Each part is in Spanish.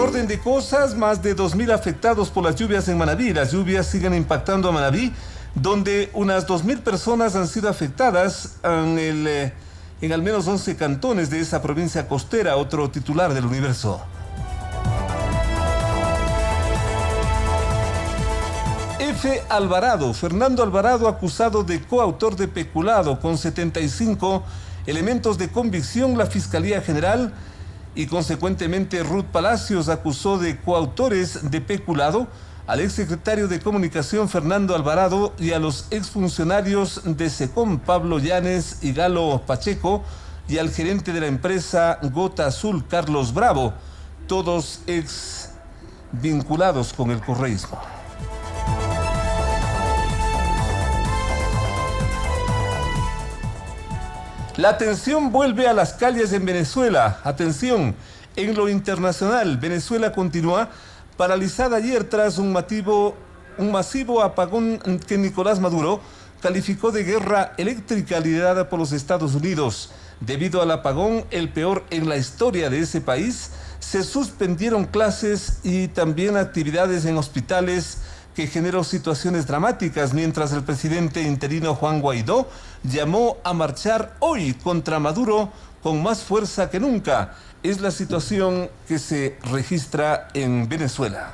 orden de cosas, más de 2.000 afectados por las lluvias en Manabí. Las lluvias siguen impactando a Manabí, donde unas 2.000 personas han sido afectadas en al menos 11 cantones de esa provincia costera. Otro titular del Universo. Fernando Alvarado, acusado de coautor de peculado, con 75 elementos de convicción. La Fiscalía General y consecuentemente Ruth Palacios acusó de coautores de peculado al exsecretario de Comunicación Fernando Alvarado y a los exfuncionarios de SECOM Pablo Llanes y Galo Pacheco y al gerente de la empresa Gota Azul Carlos Bravo, todos ex vinculados con el correísmo. La atención vuelve a las calles en Venezuela. Atención, en lo internacional, Venezuela continúa paralizada ayer tras un masivo apagón que Nicolás Maduro calificó de guerra eléctrica liderada por los Estados Unidos. Debido al apagón, el peor en la historia de ese país, se suspendieron clases y también actividades en hospitales, que generó situaciones dramáticas, mientras el presidente interino Juan Guaidó llamó a marchar hoy contra Maduro con más fuerza que nunca. Es la situación que se registra en Venezuela.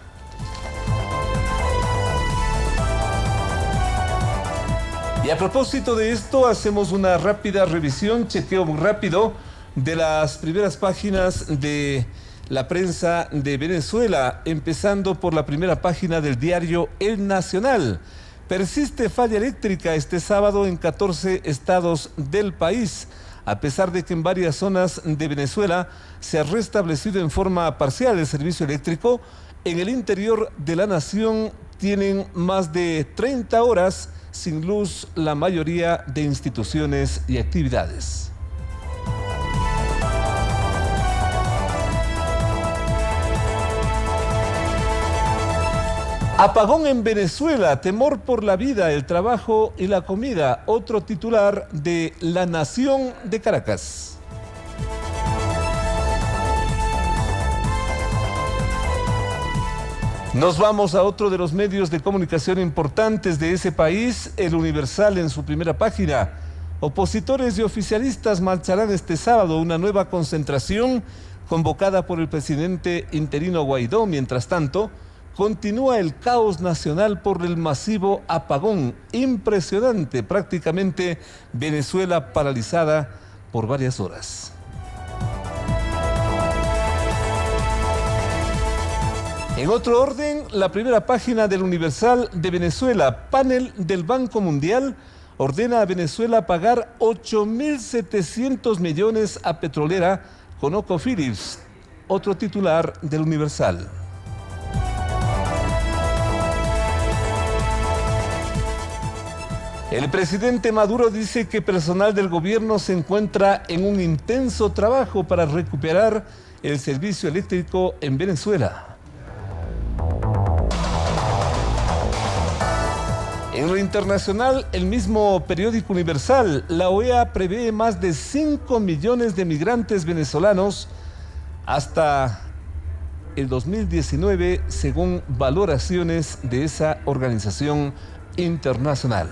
Y a propósito de esto, hacemos una rápida revisión, chequeo muy rápido de las primeras páginas de la prensa de Venezuela, empezando por la primera página del diario El Nacional. Persiste falla eléctrica este sábado en 14 estados del país. A pesar de que en varias zonas de Venezuela se ha restablecido en forma parcial el servicio eléctrico, en el interior de la nación tienen más de 30 horas sin luz la mayoría de instituciones y actividades. Apagón en Venezuela, temor por la vida, el trabajo y la comida. Otro titular de La Nación de Caracas. Nos vamos a otro de los medios de comunicación importantes de ese país, El Universal, en su primera página. Opositores y oficialistas marcharán este sábado, una nueva concentración convocada por el presidente interino Guaidó. Mientras tanto, continúa el caos nacional por el masivo apagón. Impresionante, prácticamente Venezuela paralizada por varias horas. En otro orden, la primera página del Universal de Venezuela, panel del Banco Mundial ordena a Venezuela pagar 8.700 millones a petrolera ConocoPhillips. Otro titular del Universal. El presidente Maduro dice que personal del gobierno se encuentra en un intenso trabajo para recuperar el servicio eléctrico en Venezuela. En lo internacional, el mismo periódico Universal, la OEA prevé más de 5 millones de migrantes venezolanos hasta el 2019, según valoraciones de esa organización internacional.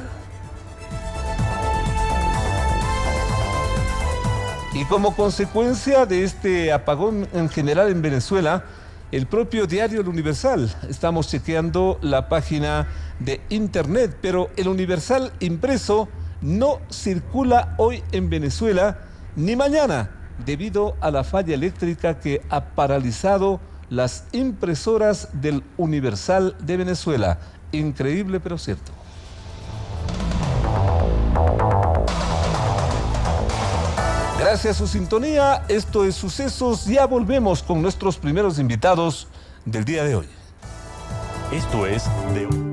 Y como consecuencia de este apagón en general en Venezuela, el propio diario El Universal, estamos chequeando la página de internet, pero El Universal impreso no circula hoy en Venezuela ni mañana, debido a la falla eléctrica que ha paralizado las impresoras del Universal de Venezuela. Increíble, pero cierto. Gracias a su sintonía, esto es Sucesos. Ya volvemos con nuestros primeros invitados del día de hoy. Esto es de hoy.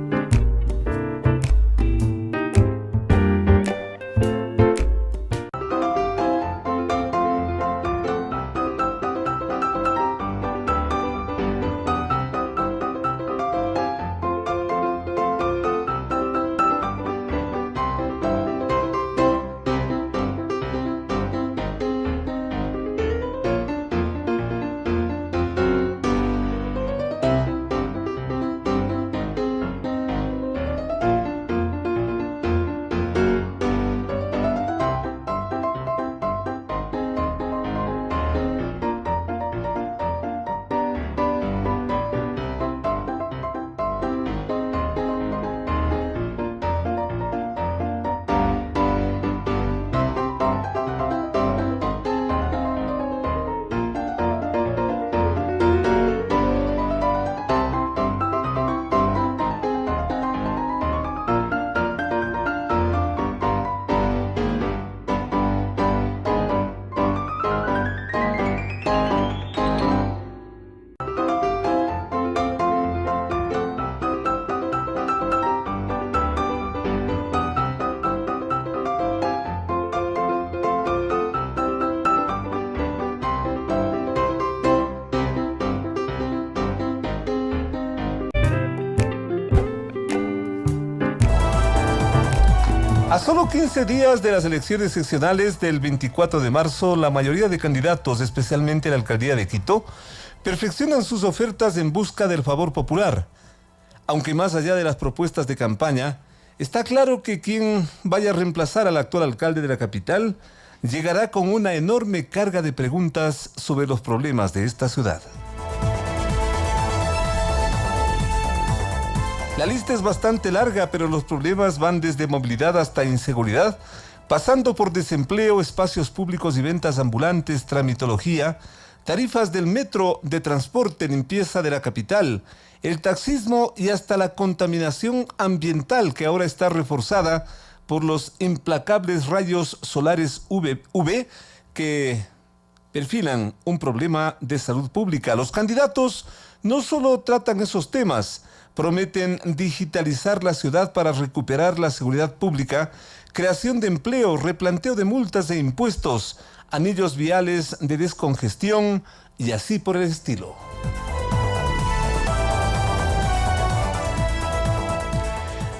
A solo 15 días de las elecciones seccionales del 24 de marzo, la mayoría de candidatos, especialmente la alcaldía de Quito, perfeccionan sus ofertas en busca del favor popular. Aunque más allá de las propuestas de campaña, está claro que quien vaya a reemplazar al actual alcalde de la capital llegará con una enorme carga de preguntas sobre los problemas de esta ciudad. La lista es bastante larga, pero los problemas van desde movilidad hasta inseguridad, pasando por desempleo, espacios públicos y ventas ambulantes, tramitología, tarifas del metro, de transporte, limpieza de la capital, el taxismo y hasta la contaminación ambiental que ahora está reforzada por los implacables rayos solares UV que perfilan un problema de salud pública. Los candidatos no solo tratan esos temas, prometen digitalizar la ciudad para recuperar la seguridad pública, creación de empleo, replanteo de multas e impuestos, anillos viales de descongestión y así por el estilo.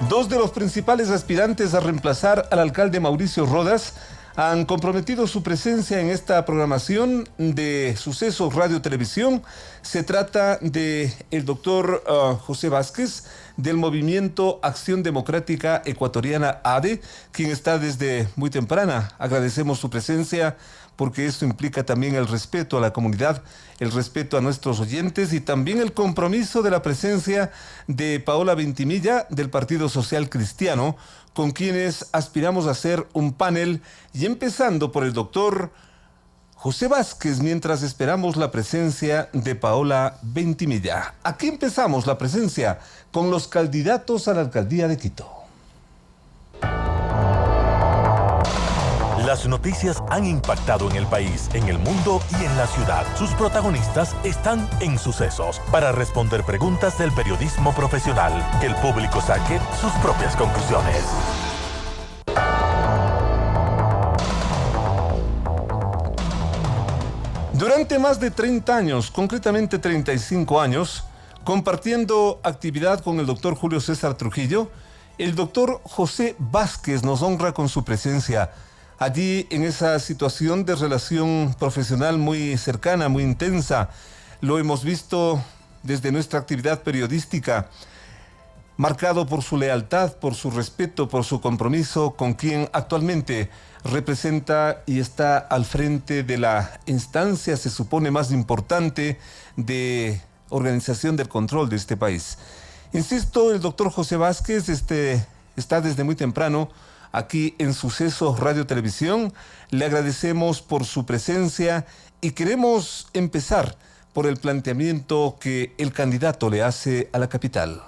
Dos de los principales aspirantes a reemplazar al alcalde Mauricio Rodas han comprometido su presencia en esta programación de Sucesos Radio Televisión. Se trata de el doctor José Vázquez, del Movimiento Acción Democrática Ecuatoriana ADE, quien está desde muy temprana. Agradecemos su presencia porque esto implica también el respeto a la comunidad, el respeto a nuestros oyentes y también el compromiso de la presencia de Paola Ventimilla del Partido Social Cristiano, con quienes aspiramos a hacer un panel y empezando por el doctor José Vázquez, mientras esperamos la presencia de Paola Ventimilla. Aquí empezamos la presencia con los candidatos a la alcaldía de Quito. Las noticias han impactado en el país, en el mundo y en la ciudad. Sus protagonistas están en Sucesos para responder preguntas del periodismo profesional. Que el público saque sus propias conclusiones. Durante más de 30 años, concretamente 35 años, compartiendo actividad con el doctor Julio César Trujillo, el doctor José Vázquez nos honra con su presencia. Allí, en esa situación de relación profesional muy cercana, muy intensa, lo hemos visto desde nuestra actividad periodística, marcado por su lealtad, por su respeto, por su compromiso con quien actualmente representa y está al frente de la instancia, se supone, más importante de organización del control de este país. Insisto, el doctor José Vázquez está desde muy temprano aquí en Sucesos Radio Televisión. Le agradecemos por su presencia y queremos empezar por el planteamiento que el candidato le hace a la capital.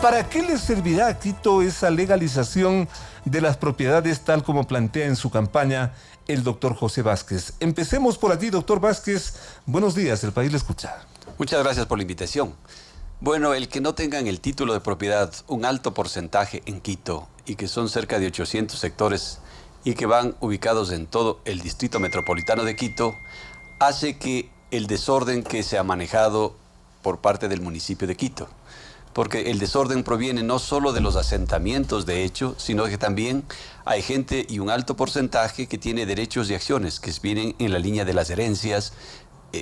¿Para qué le servirá a Quito esa legalización de las propiedades tal como plantea en su campaña el doctor José Vázquez? Empecemos por allí, doctor Vázquez. Buenos días, el país le escucha. Muchas gracias por la invitación. Bueno, el que no tengan el título de propiedad, un alto porcentaje en Quito, y que son cerca de 800 sectores y que van ubicados en todo el distrito metropolitano de Quito, hace que el desorden que se ha manejado por parte del municipio de Quito, porque el desorden proviene no solo de los asentamientos de hecho, sino que también hay gente y un alto porcentaje que tiene derechos y acciones que vienen en la línea de las herencias,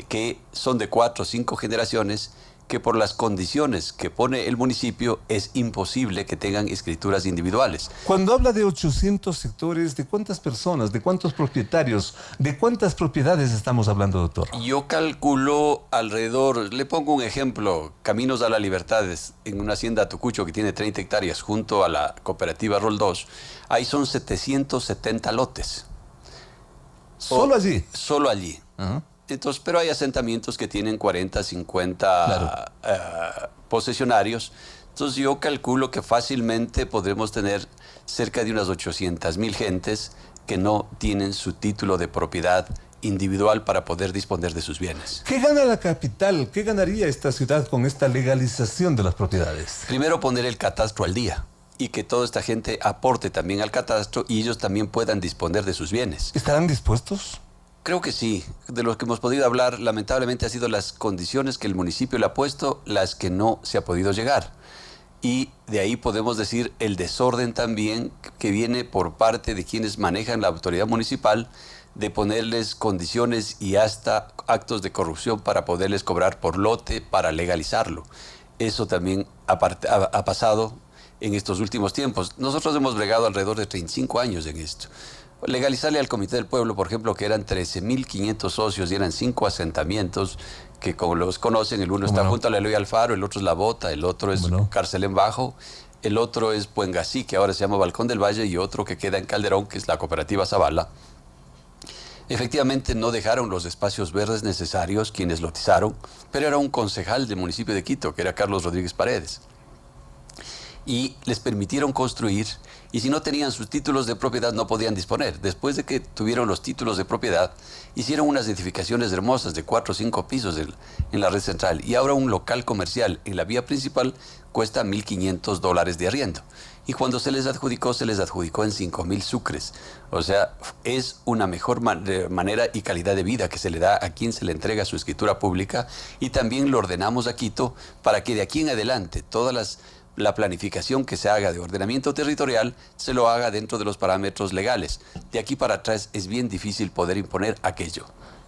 que son de 4 o 5 generaciones, que por las condiciones que pone el municipio es imposible que tengan escrituras individuales. Cuando habla de 800 sectores, ¿de cuántas personas, de cuántos propietarios, de cuántas propiedades estamos hablando, doctor? Yo calculo alrededor, le pongo un ejemplo, Caminos a la Libertad, en una hacienda Tucucho que tiene 30 hectáreas junto a la cooperativa Rol 2, ahí son 770 lotes. ¿Solo allí? Solo allí. Uh-huh. Entonces, pero hay asentamientos que tienen 40, 50 posesionarios. Entonces yo calculo que fácilmente podremos tener cerca de unas 800,000 gentes que no tienen su título de propiedad individual para poder disponer de sus bienes. ¿Qué gana la capital? ¿Qué ganaría esta ciudad con esta legalización de las propiedades? Primero, poner el catastro al día y que toda esta gente aporte también al catastro y ellos también puedan disponer de sus bienes. ¿Estarán dispuestos? Creo que sí. De lo que hemos podido hablar, lamentablemente ha sido las condiciones que el municipio le ha puesto las que no se ha podido llegar. Y de ahí podemos decir el desorden también que viene por parte de quienes manejan la autoridad municipal, de ponerles condiciones y hasta actos de corrupción para poderles cobrar por lote, para legalizarlo. Eso también ha pasado en estos últimos tiempos. Nosotros hemos bregado alrededor de 35 años en esto. Legalizarle al Comité del Pueblo, por ejemplo, que eran 13.500 socios y eran 5 asentamientos que, como los conocen, el uno está junto a la Eloy Alfaro, el otro es La Bota, el otro es Carcelén Bajo, el otro es Puengasí, que ahora se llama Balcón del Valle, y otro que queda en Calderón, que es la Cooperativa Zavala. Efectivamente no dejaron los espacios verdes necesarios quienes lotizaron, pero era un concejal del municipio de Quito, que era Carlos Rodríguez Paredes. Y les permitieron construir, y si no tenían sus títulos de propiedad no podían disponer. Después de que tuvieron los títulos de propiedad, hicieron unas edificaciones hermosas de 4 o 5 pisos en la red central, y ahora un local comercial en la vía principal cuesta $1.500 de arriendo. Y cuando se les adjudicó en 5.000 sucres. O sea, es una mejor manera y calidad de vida que se le da a quien se le entrega su escritura pública, y también lo ordenamos a Quito para que de aquí en adelante la planificación que se haga de ordenamiento territorial se lo haga dentro de los parámetros legales. De aquí para atrás es bien difícil poder imponer aquello.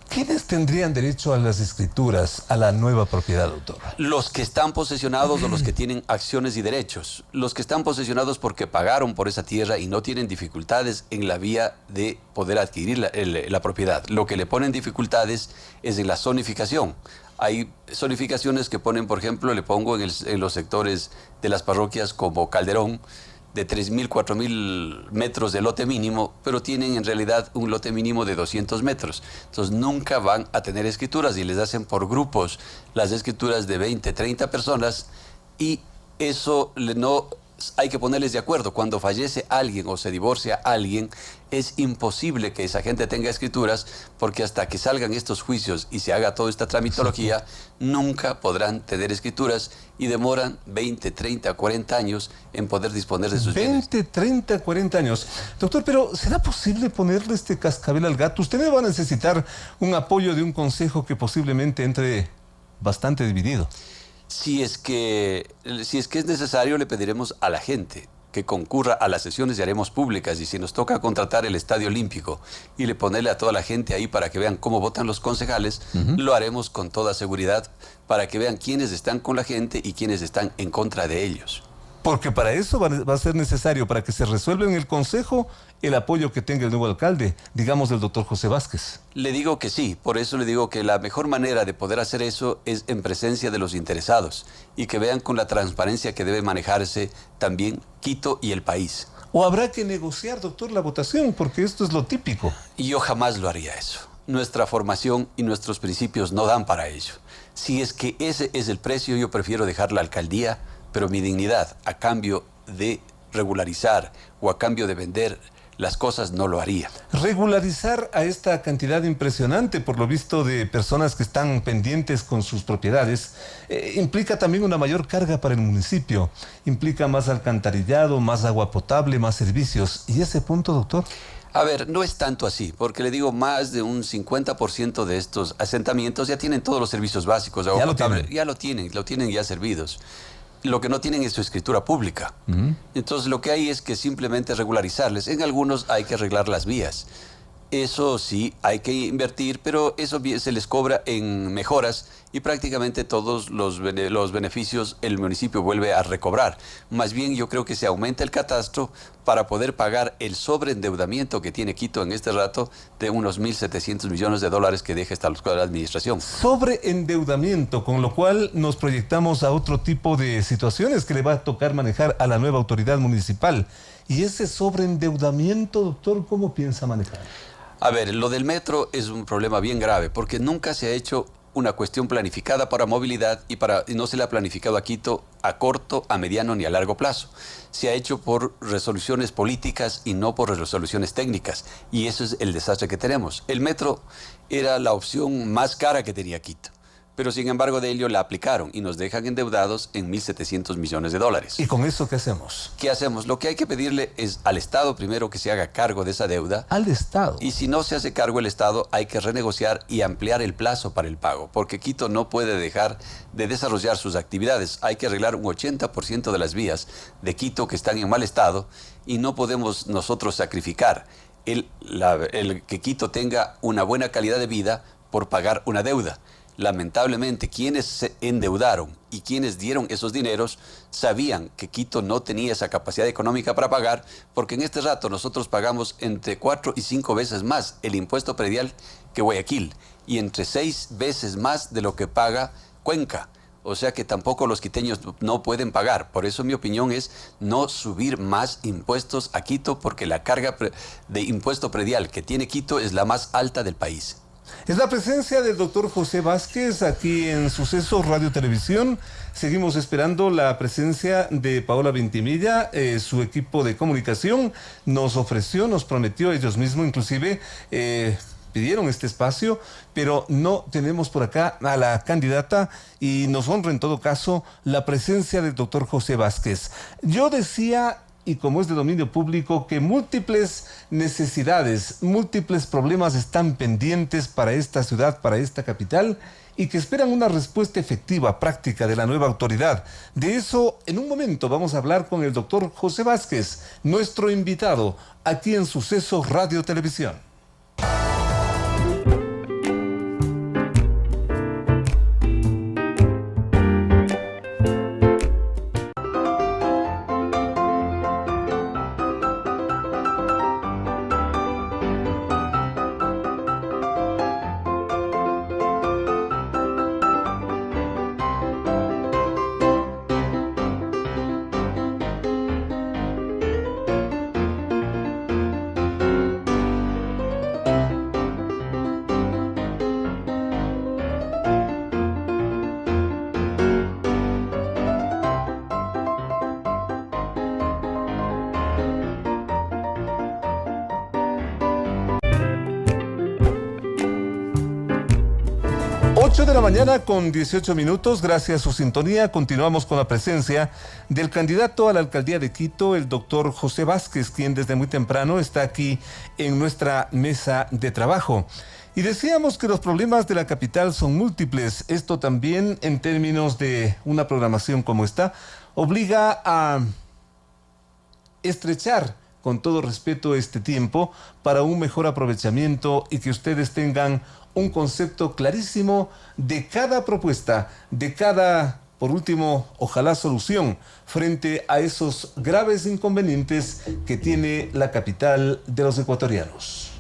¿Quiénes tendrían derecho a las escrituras, a la nueva propiedad, doctor? Los que están posesionados o los que tienen acciones y derechos. Los que están posesionados porque pagaron por esa tierra y no tienen dificultades en la vía de poder adquirir la propiedad. Lo que le ponen dificultades es en la zonificación. Hay zonificaciones que ponen, por ejemplo, le pongo en los sectores de las parroquias como Calderón, de 3.000, 4.000 metros de lote mínimo, pero tienen en realidad un lote mínimo de 200 metros. Entonces nunca van a tener escrituras y les hacen por grupos las escrituras de 20, 30 personas, y eso no hay que ponerles de acuerdo. Cuando fallece alguien o se divorcia alguien, es imposible que esa gente tenga escrituras, porque hasta que salgan estos juicios y se haga toda esta tramitología, nunca podrán tener escrituras, y demoran 20, 30, 40 años en poder disponer de sus bienes. 20, 30, 40 años. Doctor, pero ¿será posible ponerle este cascabel al gato? Usted va a necesitar un apoyo de un consejo que posiblemente entre bastante dividido. Si es que es necesario, le pediremos a la gente que concurra a las sesiones y haremos públicas, y si nos toca contratar el Estadio Olímpico y le ponerle a toda la gente ahí para que vean cómo votan los concejales, lo haremos con toda seguridad para que vean quiénes están con la gente y quiénes están en contra de ellos. Porque para eso va a ser necesario, para que se resuelva en el consejo, el apoyo que tenga el nuevo alcalde, digamos el doctor José Vázquez. Le digo que sí, por eso le digo que la mejor manera de poder hacer eso es en presencia de los interesados, y que vean con la transparencia que debe manejarse también Quito y el país. ¿O habrá que negociar, doctor, la votación? Porque esto es lo típico. Y yo jamás lo haría eso. Nuestra formación y nuestros principios no dan para ello. Si es que ese es el precio, yo prefiero dejar la alcaldía, pero mi dignidad a cambio de regularizar o a cambio de vender las cosas no lo haría. Regularizar a esta cantidad impresionante, por lo visto, de personas que están pendientes con sus propiedades, implica también una mayor carga para el municipio. Implica más alcantarillado, más agua potable, más servicios. ¿Y ese punto, doctor? A ver, no es tanto así, porque le digo, más de un 50% de estos asentamientos ya tienen todos los servicios básicos de agua potable. Ya lo tienen ya servidos. Lo que no tienen es su escritura pública. Entonces lo que hay es que simplemente regularizarles. En algunos hay que arreglar las vías. Eso sí, hay que invertir, pero eso se les cobra en mejoras, y prácticamente todos los beneficios el municipio vuelve a recobrar. Más bien yo creo que se aumenta el catastro para poder pagar el sobreendeudamiento que tiene Quito en este rato de unos $1.700 millones que deja esta la administración. Sobreendeudamiento, con lo cual nos proyectamos a otro tipo de situaciones que le va a tocar manejar a la nueva autoridad municipal. Y ese sobreendeudamiento, doctor, ¿cómo piensa manejar? A ver, lo del metro es un problema bien grave, porque nunca se ha hecho una cuestión planificada para movilidad, y no se le ha planificado a Quito a corto, a mediano ni a largo plazo. Se ha hecho por resoluciones políticas y no por resoluciones técnicas, y eso es el desastre que tenemos. El metro era la opción más cara que tenía Quito, pero sin embargo de ello la aplicaron y nos dejan endeudados en 1.700 millones de dólares. ¿Y con eso qué hacemos? ¿Qué hacemos? Lo que hay que pedirle es al Estado primero que se haga cargo de esa deuda. Al Estado. Y si no se hace cargo el Estado, hay que renegociar y ampliar el plazo para el pago, porque Quito no puede dejar de desarrollar sus actividades. Hay que arreglar un 80% de las vías de Quito que están en mal estado y no podemos nosotros sacrificar el que Quito tenga una buena calidad de vida por pagar una deuda. Lamentablemente, quienes se endeudaron y quienes dieron esos dineros sabían que Quito no tenía esa capacidad económica para pagar, porque en este rato nosotros pagamos entre 4 y 5 veces más el impuesto predial que Guayaquil y entre 6 veces más de lo que paga Cuenca. O sea que tampoco los quiteños no pueden pagar. Por eso mi opinión es no subir más impuestos a Quito, porque la carga de impuesto predial que tiene Quito es la más alta del país. Es la presencia del doctor José Vázquez aquí en Sucesos Radio Televisión. Seguimos esperando la presencia de Paola Ventimilla. Su equipo de comunicación nos ofreció, nos prometió, ellos mismos inclusive pidieron este espacio, pero no tenemos por acá a la candidata y nos honra en todo caso la presencia del doctor José Vázquez. Yo decía, y como es de dominio público, que múltiples necesidades, múltiples problemas están pendientes para esta ciudad, para esta capital, y que esperan una respuesta efectiva, práctica de la nueva autoridad. De eso, en un momento, vamos a hablar con el doctor José Vázquez, nuestro invitado, aquí en Sucesos Radio Televisión. 8 de la mañana con 18 minutos, gracias a su sintonía, continuamos con la presencia del candidato a la alcaldía de Quito, el doctor José Vázquez, quien desde muy temprano está aquí en nuestra mesa de trabajo. Y decíamos que los problemas de la capital son múltiples. Esto también, en términos de una programación como esta, obliga a estrechar con todo respeto este tiempo para un mejor aprovechamiento y que ustedes tengan un concepto clarísimo de cada propuesta, de cada, por último, ojalá solución frente a esos graves inconvenientes que tiene la capital de los ecuatorianos.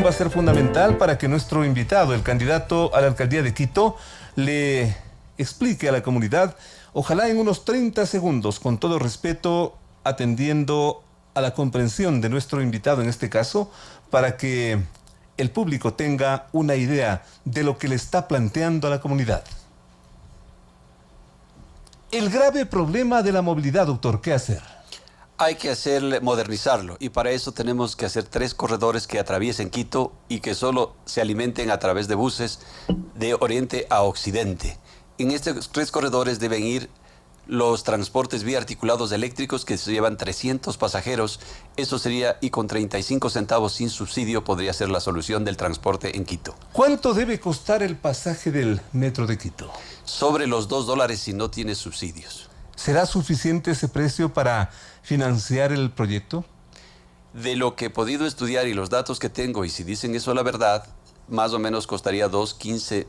Va a ser fundamental para que nuestro invitado, el candidato a la alcaldía de Quito, le explique a la comunidad, ojalá en unos 30 segundos, con todo respeto, atendiendo a la comprensión de nuestro invitado en este caso, para que el público tenga una idea de lo que le está planteando a la comunidad. El grave problema de la movilidad, doctor, ¿qué hacer? Hay que modernizarlo y para eso tenemos que hacer 3 corredores que atraviesen Quito y que solo se alimenten a través de buses de oriente a occidente. En estos 3 corredores deben ir los transportes biarticulados eléctricos que se llevan 300 pasajeros. Eso sería, y con 35 centavos sin subsidio podría ser la solución del transporte en Quito. ¿Cuánto debe costar el pasaje del metro de Quito? Sobre los $2 si no tiene subsidios. ¿Será suficiente ese precio para financiar el proyecto? De lo que he podido estudiar y los datos que tengo, y si dicen eso la verdad, más o menos costaría $2.15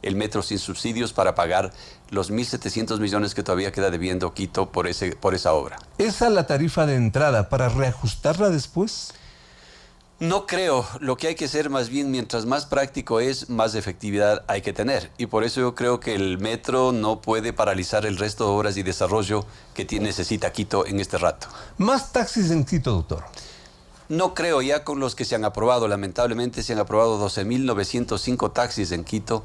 el metro sin subsidios para pagar los 1.700 millones que todavía queda debiendo Quito por esa obra. ¿Esa es la tarifa de entrada para reajustarla después? No creo. Lo que hay que hacer más bien, mientras más práctico es, más efectividad hay que tener. Y por eso yo creo que el metro no puede paralizar el resto de obras y desarrollo que necesita Quito en este rato. Más taxis en Quito, doctor. No creo, ya con los que se han aprobado. Lamentablemente se han aprobado 12.905 taxis en Quito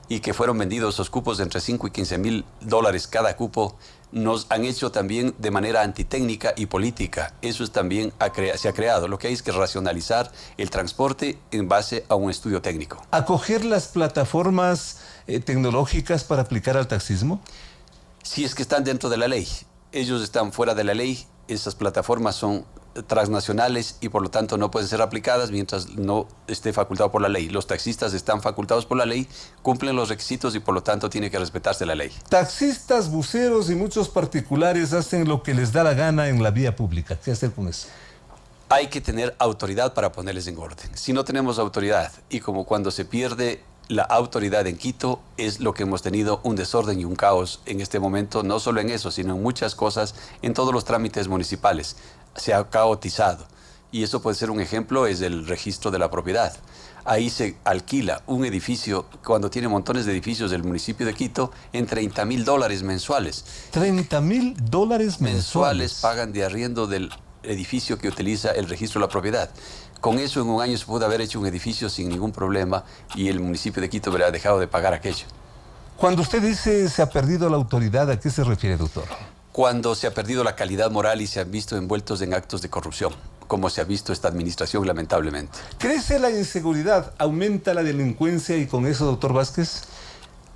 y que fueron vendidos los cupos de entre 5 y 15 mil dólares cada cupo. Nos han hecho también de manera antitécnica y política. Eso es también se ha creado. Lo que hay es que racionalizar el transporte en base a un estudio técnico. ¿Acoger las plataformas tecnológicas para aplicar al taxismo? Si es que están dentro de la ley. Ellos están fuera de la ley. Esas plataformas son transnacionales y por lo tanto no pueden ser aplicadas mientras no esté facultado por la ley. Los taxistas están facultados por la ley, cumplen los requisitos y por lo tanto tiene que respetarse la ley. Taxistas, buceros y muchos particulares hacen lo que les da la gana en la vía pública. ¿Qué hacer con eso? Hay que tener autoridad para ponerles en orden. Si no tenemos autoridad, y como cuando se pierde la autoridad en Quito, es lo que hemos tenido un desorden y un caos en este momento, no solo en eso, sino en muchas cosas, en todos los trámites municipales. Se ha caotizado. Y eso puede ser un ejemplo, es el registro de la propiedad. Ahí se alquila un edificio, cuando tiene montones de edificios del municipio de Quito, en $30.000 mensuales. $30.000 mensuales Pagan de arriendo del edificio que utiliza el registro de la propiedad. Con eso en un año se pudo haber hecho un edificio sin ningún problema y el municipio de Quito habría dejado de pagar aquello. Cuando usted dice se ha perdido la autoridad, ¿a qué se refiere, doctor? Cuando se ha perdido la calidad moral y se han visto envueltos en actos de corrupción, como se ha visto esta administración lamentablemente. ¿Crece la inseguridad, aumenta la delincuencia y con eso, doctor Vázquez?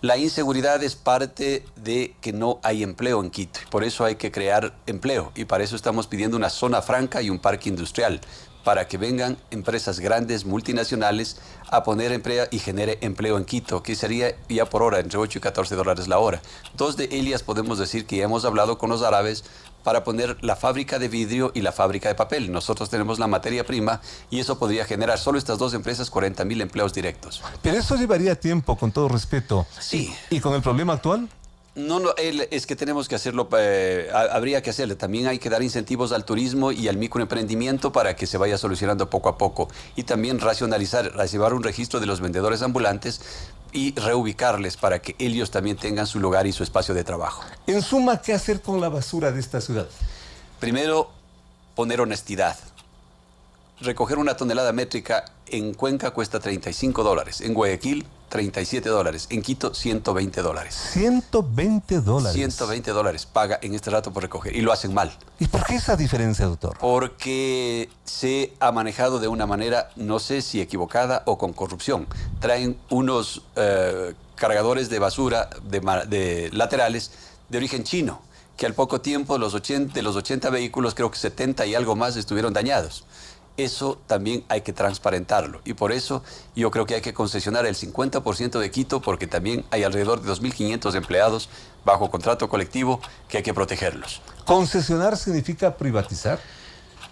La inseguridad es parte de que no hay empleo en Quito. Por eso hay que crear empleo y para eso estamos pidiendo una zona franca y un parque industrial, para que vengan empresas grandes, multinacionales, a poner empleo y genere empleo en Quito, que sería ya por hora, entre 8 y 14 dólares la hora. Dos de ellas podemos decir que ya hemos hablado con los árabes para poner la fábrica de vidrio y la fábrica de papel. Nosotros tenemos la materia prima y eso podría generar solo estas dos empresas 40.000 empleos directos. Pero eso llevaría tiempo, con todo respeto. Sí. ¿Y con el problema actual? No, es que tenemos que hacerlo, habría que hacerlo. También hay que dar incentivos al turismo y al microemprendimiento para que se vaya solucionando poco a poco. Y también racionalizar, llevar un registro de los vendedores ambulantes y reubicarles para que ellos también tengan su lugar y su espacio de trabajo. En suma, ¿qué hacer con la basura de esta ciudad? Primero, poner honestidad. Recoger una tonelada métrica en Cuenca cuesta $35, en Guayaquil $37, en Quito $120. $120. $120 paga en este rato por recoger y lo hacen mal. ¿Y por qué esa diferencia, doctor? Porque se ha manejado de una manera, no sé si equivocada o con corrupción. Traen unos cargadores de basura de laterales de origen chino, que al poco tiempo de los 80 vehículos, creo que 70 y algo más estuvieron dañados. Eso también hay que transparentarlo y por eso yo creo que hay que concesionar el 50% de Quito porque también hay alrededor de 2.500 empleados bajo contrato colectivo que hay que protegerlos. ¿Concesionar significa privatizar?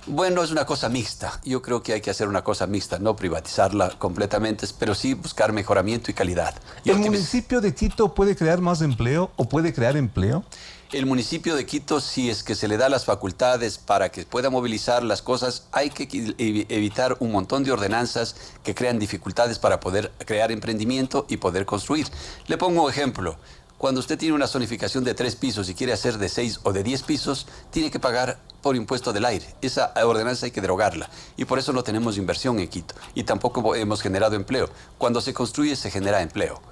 Bueno, es una cosa mixta. Yo creo que hay que hacer una cosa mixta, no privatizarla completamente, pero sí buscar mejoramiento y calidad. ¿El municipio de Quito puede crear más empleo o puede crear empleo? El municipio de Quito, si es que se le da las facultades para que pueda movilizar las cosas, hay que evitar un montón de ordenanzas que crean dificultades para poder crear emprendimiento y poder construir. Le pongo un ejemplo. Cuando usted tiene una zonificación de 3 pisos y quiere hacer de 6 o de 10 pisos, tiene que pagar por impuesto del aire. Esa ordenanza hay que derogarla. Y por eso no tenemos inversión en Quito. Y tampoco hemos generado empleo. Cuando se construye, se genera empleo.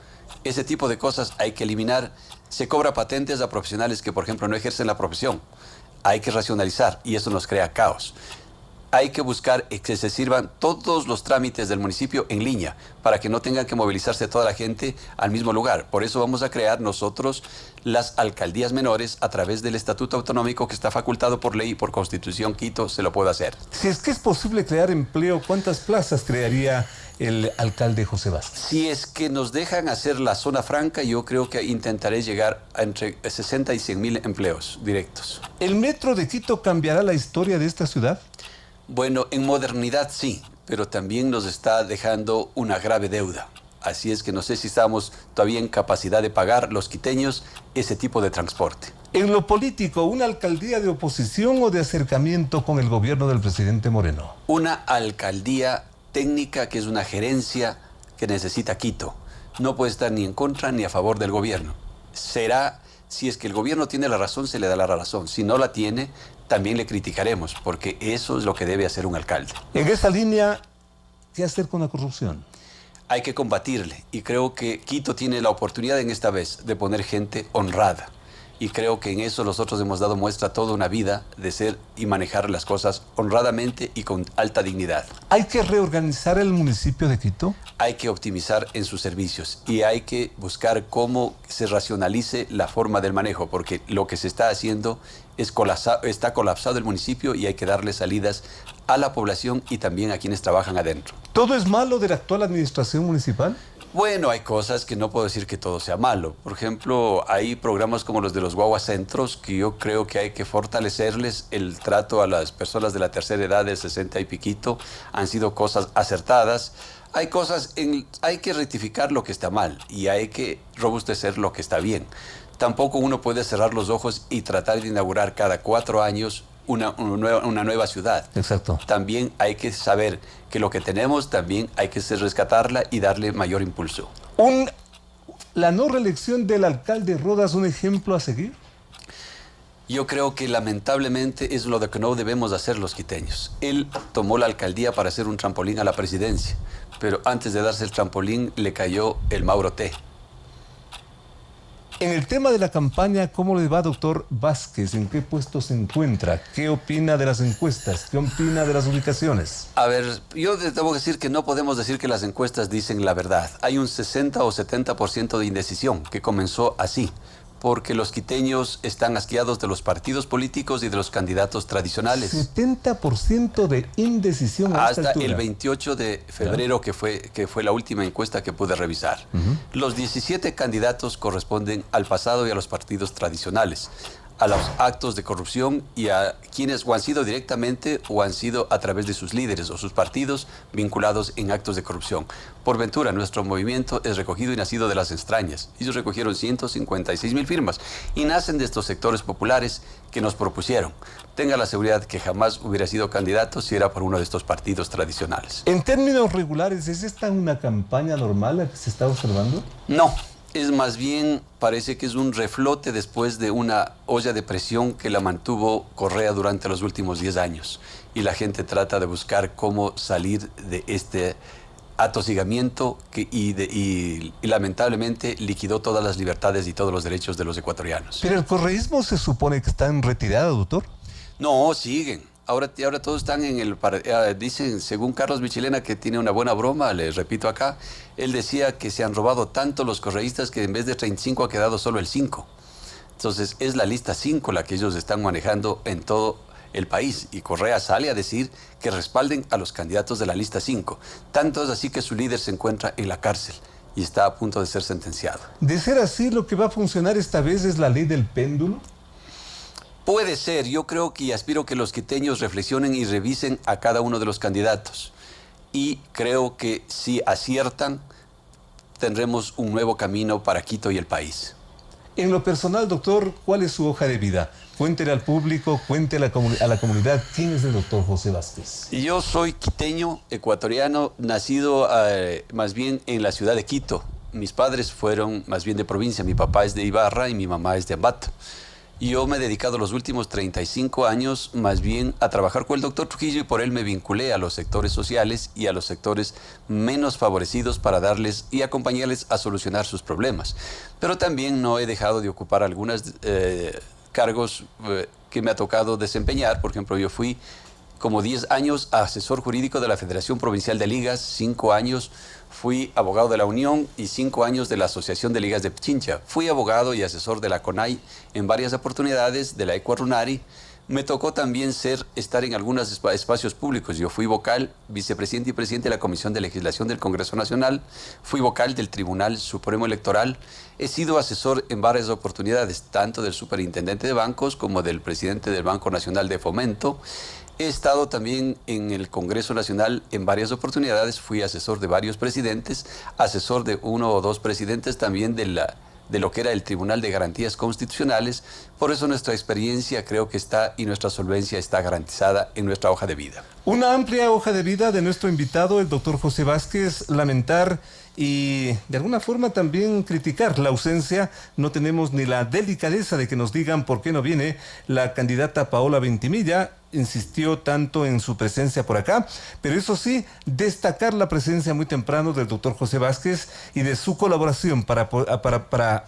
Ese tipo de cosas hay que eliminar. Se cobra patentes a profesionales que, por ejemplo, no ejercen la profesión. Hay que racionalizar y eso nos crea caos. Hay que buscar que se sirvan todos los trámites del municipio en línea para que no tengan que movilizarse toda la gente al mismo lugar. Por eso vamos a crear nosotros las alcaldías menores a través del estatuto autonómico que está facultado por ley y por constitución. Quito se lo puede hacer. Si es que es posible crear empleo, ¿cuántas plazas crearía el alcalde José Vázquez? Si es que nos dejan hacer la zona franca, yo creo que intentaré llegar a entre 60 y 100.000 empleos directos. ¿El metro de Quito cambiará la historia de esta ciudad? Bueno, en modernidad sí, pero también nos está dejando una grave deuda. Así es que no sé si estamos todavía en capacidad de pagar los quiteños ese tipo de transporte. En lo político, ¿una alcaldía de oposición o de acercamiento con el gobierno del presidente Moreno? Una alcaldía técnica que es una gerencia que necesita Quito. No puede estar ni en contra ni a favor del gobierno. Será, si es que el gobierno tiene la razón, se le da la razón. Si no la tiene, también le criticaremos, porque eso es lo que debe hacer un alcalde. En esa línea, ¿qué hacer con la corrupción? Hay que combatirle, y creo que Quito tiene la oportunidad en esta vez de poner gente honrada. Y creo que en eso nosotros hemos dado muestra toda una vida de ser y manejar las cosas honradamente y con alta dignidad. ¿Hay que reorganizar el municipio de Quito? Hay que optimizar en sus servicios y hay que buscar cómo se racionalice la forma del manejo, porque lo que se está haciendo es está colapsado el municipio y hay que darle salidas a la población y también a quienes trabajan adentro. ¿Todo es malo de la actual administración municipal? Bueno, hay cosas que no puedo decir que todo sea malo. Por ejemplo, hay programas como los de los guaguacentros que yo creo que hay que fortalecerles el trato a las personas de la tercera edad, de 60 y piquito. Han sido cosas acertadas. Hay hay que rectificar lo que está mal y hay que robustecer lo que está bien. Tampoco uno puede cerrar los ojos y tratar de inaugurar cada 4 años una nueva ciudad. Exacto. También hay que saber que lo que tenemos también hay que rescatarla y darle mayor impulso. ¿La no reelección del alcalde Rodas un ejemplo a seguir? Yo creo que lamentablemente es lo que no debemos hacer los quiteños. Él tomó la alcaldía para hacer un trampolín a la presidencia, pero antes de darse el trampolín le cayó el Mauro T. En el tema de la campaña, ¿cómo le va, doctor Vázquez? ¿En qué puesto se encuentra? ¿Qué opina de las encuestas? ¿Qué opina de las ubicaciones? A ver, yo debo decir que no podemos decir que las encuestas dicen la verdad. Hay un 60 o 70% de indecisión que comenzó así, porque los quiteños están asqueados de los partidos políticos y de los candidatos tradicionales. 70% de indecisión a esta hasta altura. El 28 de febrero, que fue la última encuesta que pude revisar. Los 17 candidatos corresponden al pasado y a los partidos tradicionales, a los actos de corrupción y a quienes o han sido directamente o han sido a través de sus líderes o sus partidos vinculados en actos de corrupción. Por ventura, nuestro movimiento es recogido y nacido de las entrañas. Ellos recogieron 156,000 firmas y nacen de estos sectores populares que nos propusieron. Tenga la seguridad que jamás hubiera sido candidato si era por uno de estos partidos tradicionales. En términos regulares, ¿es esta una campaña normal la que se está observando? No. Es más bien, parece que es un reflote después de una olla de presión que la mantuvo Correa durante los últimos 10 años. Y la gente trata de buscar cómo salir de este atosigamiento y lamentablemente liquidó todas las libertades y todos los derechos de los ecuatorianos. ¿Pero el correísmo se supone que está en retirada, doctor? No, siguen. Ahora todos están en el... dicen, según Carlos Michilena, que tiene una buena broma, les repito acá, él decía que se han robado tanto los correístas que en vez de 35 ha quedado solo el 5. Entonces es la lista 5 la que ellos están manejando en todo el país. Y Correa sale a decir que respalden a los candidatos de la lista 5. Tanto es así que su líder se encuentra en la cárcel y está a punto de ser sentenciado. De ser así, lo que va a funcionar esta vez es la ley del péndulo. Puede ser, yo creo que y aspiro que los quiteños reflexionen y revisen a cada uno de los candidatos. Y creo que si aciertan, tendremos un nuevo camino para Quito y el país. En lo personal, doctor, ¿cuál es su hoja de vida? Cuéntele al público, cuéntele a la comunidad. ¿Quién es el doctor José Vázquez? Yo soy quiteño, ecuatoriano, nacido más bien en la ciudad de Quito. Mis padres fueron más bien de provincia. Mi papá es de Ibarra y mi mamá es de Ambato. Yo me he dedicado los últimos 35 años más bien a trabajar con el doctor Trujillo y por él me vinculé a los sectores sociales y a los sectores menos favorecidos para darles y acompañarles a solucionar sus problemas. Pero también no he dejado de ocupar algunos cargos que me ha tocado desempeñar. Por ejemplo, yo fui como 10 años asesor jurídico de la Federación Provincial de Ligas, 5 años fui abogado de la Unión y 5 años de la Asociación de Ligas de Pichincha. Fui abogado y asesor de la CONAI en varias oportunidades, de la Ecuarunari. Me tocó también estar en algunos espacios públicos. Yo fui vocal, vicepresidente y presidente de la Comisión de Legislación del Congreso Nacional. Fui vocal del Tribunal Supremo Electoral. He sido asesor en varias oportunidades, tanto del superintendente de bancos como del presidente del Banco Nacional de Fomento. He estado también en el Congreso Nacional en varias oportunidades. Fui asesor de varios presidentes, asesor de 1 o 2 presidentes también de la de lo que era el Tribunal de Garantías Constitucionales. Por eso nuestra experiencia creo que está y nuestra solvencia está garantizada en nuestra hoja de vida. Una amplia hoja de vida de nuestro invitado, el doctor José Vázquez. Lamentar y de alguna forma también criticar la ausencia. No tenemos ni la delicadeza de que nos digan por qué no viene la candidata Paola Ventimilla. Insistió tanto en su presencia por acá, pero eso sí, destacar la presencia muy temprano del doctor José Vázquez y de su colaboración para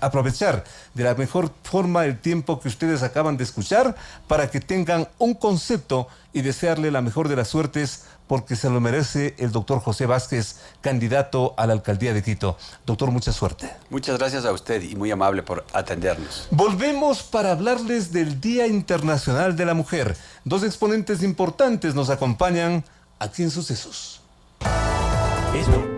aprovechar de la mejor forma el tiempo que ustedes acaban de escuchar, para que tengan un concepto y desearle la mejor de las suertes, porque se lo merece el doctor José Vázquez, candidato a la alcaldía de Quito. Doctor, mucha suerte. Muchas gracias a usted y muy amable por atendernos. Volvemos para hablarles del Día Internacional de la Mujer. Dos exponentes importantes nos acompañan aquí en Sucesos. Esto.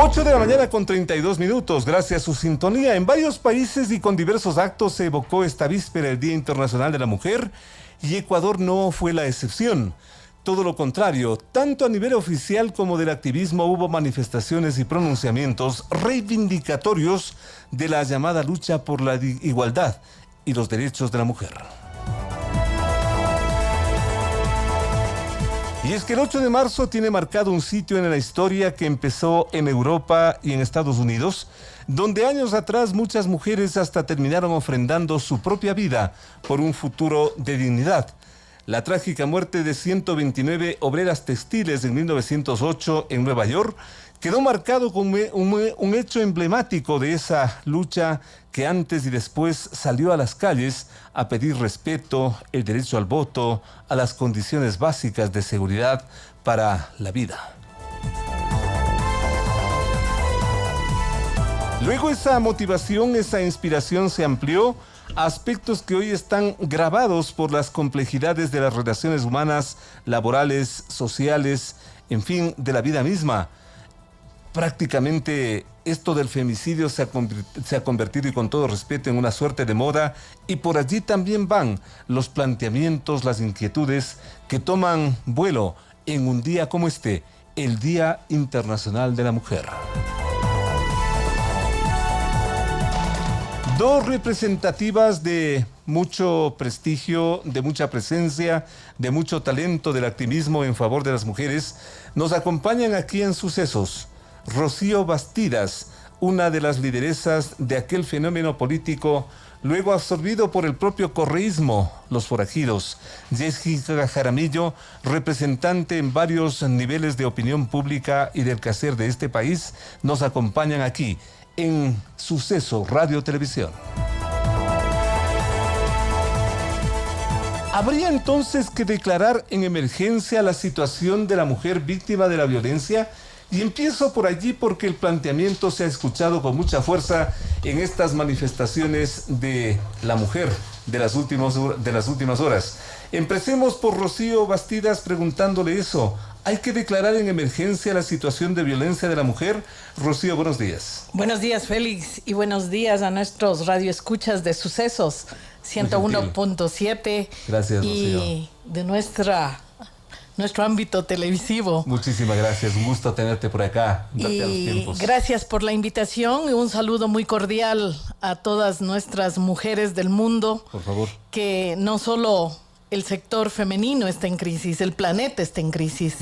8 de la mañana con 32 minutos, gracias a su sintonía. En varios países y con diversos actos se evocó esta víspera el Día Internacional de la Mujer, y Ecuador no fue la excepción. Todo lo contrario, tanto a nivel oficial como del activismo hubo manifestaciones y pronunciamientos reivindicatorios de la llamada lucha por la igualdad y los derechos de la mujer. Y es que el 8 de marzo tiene marcado un sitio en la historia que empezó en Europa y en Estados Unidos, donde años atrás muchas mujeres hasta terminaron ofrendando su propia vida por un futuro de dignidad. La trágica muerte de 129 obreras textiles en 1908 en Nueva York quedó marcado como un hecho emblemático de esa lucha que antes y después salió a las calles a pedir respeto, el derecho al voto, a las condiciones básicas de seguridad para la vida. Luego esa motivación, esa inspiración se amplió a aspectos que hoy están grabados por las complejidades de las relaciones humanas, laborales, sociales, en fin, de la vida misma. Prácticamente esto del femicidio se ha convertido, y con todo respeto, en una suerte de moda, y por allí también van los planteamientos, las inquietudes que toman vuelo en un día como este, el Día Internacional de la Mujer. Dos representativas de mucho prestigio, de mucha presencia, de mucho talento del activismo en favor de las mujeres, nos acompañan aquí en Sucesos. Rocío Bastidas, una de las lideresas de aquel fenómeno político luego absorbido por el propio correísmo, los forajidos. Jessica Jaramillo, representante en varios niveles de opinión pública y del quehacer de este país, nos acompañan aquí en Suceso Radio Televisión. ¿Habría entonces que declarar en emergencia la situación de la mujer víctima de la violencia? Y empiezo por allí porque el planteamiento se ha escuchado con mucha fuerza en estas manifestaciones de la mujer de las últimas horas. Empecemos por Rocío Bastidas preguntándole eso. ¿Hay que declarar en emergencia la situación de violencia de la mujer? Rocío, buenos días. Buenos días, Félix, y buenos días a nuestros radioescuchas de Sucesos 101.7. Gracias, y Rocío. De nuestro ámbito televisivo. Muchísimas gracias, un gusto tenerte por acá. Date a los Y tiempos. gracias por la invitación y un saludo muy cordial a todas nuestras mujeres del mundo. Por favor. Que no solo el sector femenino está en crisis, el planeta está en crisis.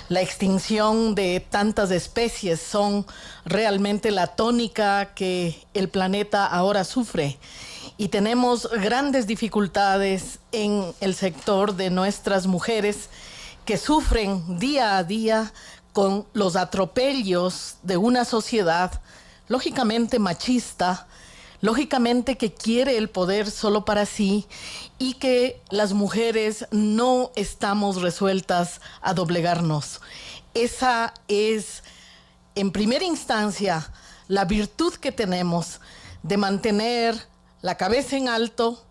La extinción de tantas especies son realmente la tónica que el planeta ahora sufre. Y tenemos grandes dificultades en el sector de nuestras mujeres que sufren día a día con los atropellos de una sociedad lógicamente machista, lógicamente que quiere el poder solo para sí y que las mujeres no estamos resueltas a doblegarnos. Esa es, en primera instancia, la virtud que tenemos de mantener la cabeza en alto,